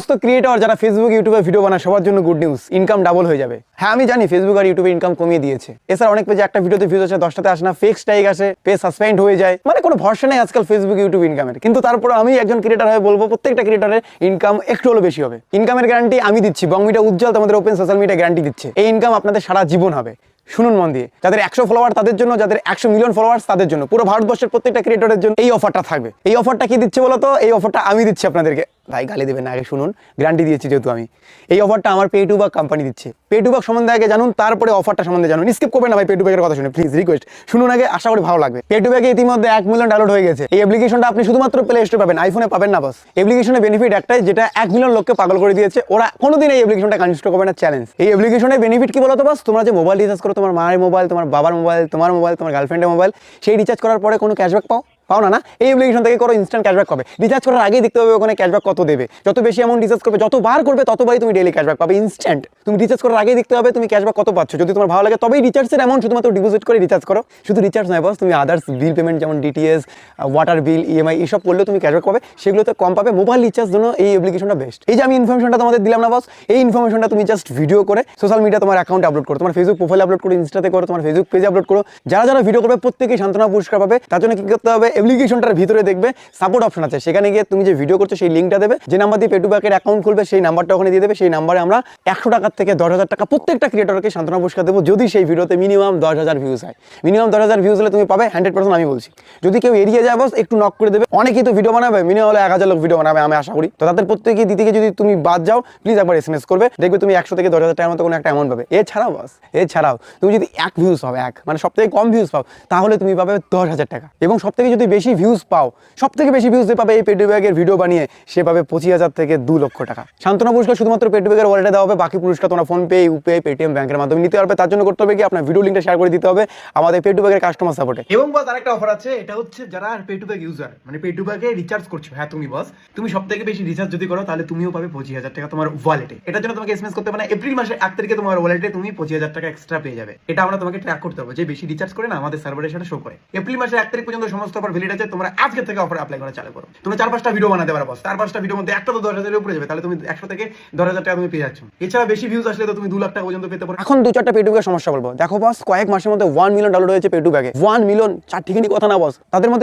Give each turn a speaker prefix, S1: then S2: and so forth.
S1: সমস্ত ক্রিয়েটর যারা ফেসবুক ইউটিউবে ভিডিও বানায় সবার জন্য গুড নিউজ, ইনকাম ডাবল হয়ে যাবে। হ্যাঁ আমি জানি ফেসবুক আর ইউটিউবে ইনকাম কমিয়ে দিয়েছে, এছাড়া অনেক পেজে একটা ভিডিওতে ভিউজ আসে 10টাতে আসে না, ফেক স্ট্রাইক আসে, পেজ সাসপেন্ড হয়ে যায়, মানে কোনো ভরসা নেই আজকাল ফেসবুক ইউটিউব ইনকামের। কিন্তু তারপরে আমি একজন ক্রিয়েটর হয়ে বলবো প্রত্যেকটা ক্রিয়েটরের ইনকাম একটু হলেও বেশি হবে। ইনকামের গ্যারান্টি আমি দিচ্ছি, বং মিডিয়া উজ্জ্বল তোমাদের ওপেন সোশ্যাল মিডিয়া গ্যারান্টি দিচ্ছে, এই ইনকাম আপনাদের সারা জীবন হবে। শুনুন মন দিয়ে, যাদের 100 ফলোয়ার তাদের জন্য, যাদের 100 মিলিয়ন ফলোয়ার্স তাদের জন্য, পুরো ভারতবর্ষের প্রত্যেকটা ক্রিয়েটরের জন্য এই অফারটা থাকবে। এই অফারটা কি দিচ্ছে বলো তো? এই অফারটা আমি দিচ্ছি আপনাদেরকে। ভাই গালি দেবেন না, আগে শুনুন, গ্যারান্টি দিয়েছি যেহেতু আমি। এই অফারটা আমার পে2বাক কোম্পানি দিচ্ছে। পে2বাক সম্বন্ধে আগে জানুন, তারপরে অফারটা সম্বন্ধে জানুন। স্কিপ করবেন না ভাই পে2বাকের কথা শুনে, প্লিজ রিকোয়েস্ট শুনুন আগে, আশা করি ভালো লাগবে। পে2বাকে ইতিমধ্যে 1 মিলিয়ন ডাউনলোড হয়ে গেছে। এই অ্যাপ্লিকেশনটা আপনি শুধুমাত্র প্লে স্টোরে পাবেন, আইফোনে পাবেন না। বাস অ্যাপ্লিকেশনের বেনিফিট একটাই, যেটা 1 মিলিয়ন লোককে পাগল করে দিয়েছে। ওরা কোনোদিন এই অ্যাপ্লিকেশনটা কনস্ট্রাক্ট করবে না, চ্যালেঞ্জ। এই অ্যাপ্লিকেশনের বেনিফিট কি বলতো? বাস তোমরা যে মোবাইল রিচার্জ করো, তোমার মায়ের মোবাইল, তোমার বাবার মোবাইল, তোমার মোবাইল, তোমার গার্লফ্রেন্ডের মোবাইল, সেই রিচার্জ করার পরে কোনো ক্যাশব্যাক পাও না। এই অ্যাপ্লিকেশন থেকে করো, ইনস্ট্যান্ট ক্যাশব্যাক পাবে। রিচার্জ করার আগেই দেখতে হবে ওখানে ক্যাশব্যাক কত দেবে। যত বেশি অ্যামাউন্ট রিচার্জ করবে, যতবার করবে ততবারই তুমি ডেইলি ক্যাশব্যাক পাবে ইনস্ট্যান্ট। তুমি রিচার্জ করার আগেই দেখতে হবে তুমি ক্যাশব্যাক কত পাচ্ছ। যদি তোমার ভালো লাগে তবেই রিচার্জের অ্যামাউন্ট শুধুমাত্র ডিপোজিট করে রিচার্জ করো। শুধু রিচার্জ নয় বস, তুমি আদার্স বিল পেমেন্ট যেমন ডিটিএস, ওয়াটার বিল, ইএমআই এসব করলেও তুমি ক্যাশব্যাক পাবে, সেগুলোতে কম পাবে। মোবাইল রিচার্জ জন্য এই অ্যাপ্লিকেশনটা বেস্ট। এই যে আমি ইনফরমেশনটা তোমাদের দিলাম না বস, এই ইনফরমেশনটা তুমি জাস্ট ভিডিও করে সোশ্যাল মিডিয়া তোমার অ্যাকাউন্টে আপলোড করো, তোমার ফেসবুক প্রোফাইল আপলোড করো, ইনস্টাতে করো, তোমার ফেসবুক পেজে আপলোড করো। যারা যারা ভিডিও করবে প্রত্যেকেই সান্ত্বনা পুরস্কার পাবে। তার জন্য কি করতে হবে? অ্যাপ্লিকেশনটার ভিতরে দেখবে সাপোর্ট অপশন আছে, সেখানে গিয়ে তুমি যে ভিডিও করছো সেই লিঙ্কটা দেবে। যে নাম্বার দিয়ে পে2বাকের অ্যাকাউন্ট খুলবে সেই নাম্বারটা ওখানে দিয়ে দেবে। সেই নাম্বারে আমরা 100 টাকা থেকে 10,000 টাকা প্রত্যেকটা ক্রিয়েটরকে সান্ত্বনা পুরস্কার দেবো, যদি সেই ভিডিওতে মিনিমাম 10,000 ভিউজ হয়। মিনিমাম 10,000 ভিউজ হলে তুমি পাবে 100%, আমি বলছি। যদি কেউ এড়িয়ে যায় বস, একটু নক করে দেবে। অনেকেই তো ভিডিও বানাবে, মিনিমাম হলে 1000 লোক ভিডিও বানাবে আমি আশা করি। তো তাদের প্রত্যেকেই দিদিকে যদি তুমি বাদ যাও, প্লিজ একবার SMS করবে, দেখবে তুমি 100 থেকে 10,000 টাকার মতো কোনো একটা অ্যামাউন্ট পাবে। এছাড়াও বস, এছাড়াও তুমি যদি 1 ভিউজ পাও, মানে সব থেকে কম ভিউজ পাও, তাহলে তুমি পাবে 10,000 টাকা। এবং সব থেকে যদি বেশি ভিউজ পাও, সব থেকে বেশি ভিউজ পাবে এই পে2বাকের ভিডিও বানিয়ে, সে পাবে 25,000 থেকে 2 লক্ষ টাকা। সান্ত্বনা পুরস্কার শুধুমাত্র পে2বাকের ওয়ালেটে দেওয়া হবে, বাকি পুরস্কার তোমরা ফোনপে, ইউপিআই, পেটিএম ব্যাংকের মাধ্যমে নিতে পারবে। তার জন্য করতে হবে কি, আপনার ভিডিও লিঙ্কটা শেয়ার করে দিতে হবে আমাদের পে2বাকের কাস্টমার সাপোর্টে। এবং বস আরেকটা অফার আছে, এটা হচ্ছে যারা পে2বাক ইউজার, মানে পে2বাকে রিচার্জ করছো, হ্যাঁ তুমি বস, তুমি সব থেকে বেশি রিচার্জ যদি করো তাহলে তুমিও পাবে 25,000 টাকা তোমার ওয়ালেটে। এটার জন্য তোমাকে SMS করতে হবে না, এপ্রিল মাসের 1 তারিখে তোমার ওয়ালেটে তুমি 25,000 টাকা এক্সট্রা পেয়ে যাবে। এটা আমরা তোমাকে ট্র্যাক করতে হবে, যে বেশি রিচার্জ করে না আমাদের সার্ভারের সাথে শো করে। এপ্রিল মাসের 1 তারিখ পর্যন্ত সমস্ত অফার ভ্যালিড আছে, তোমরা আজকে থেকে অফার অ্যাপ্লাই করা চালু করো। তুমি 4-5টা ভিডিও বানাতে পারো বস, 4-5টা ভিডিওর মধ্যে একটা তো 10,000 এর উপরে যাবে, তাহলে তুমি 100 থেকে 10,000 টাকা তুমি পেয়ে যাচ্ছ। এছাড়া বেশি ভিউজ আসলে তো তুমি 2 লাখ টাকা পর্যন্ত পেতে পারো। এখন 2-4টা পে2বাকের সমস্যা বলবো। দেখো বস, কয়েক মাসের মধ্যে 1 মিলিয়ন ডাউনলোড হয়েছে পে2বাকে। 1 মিলিয়ন, চার ঠিকই কথা না বস। তাদের মধ্যে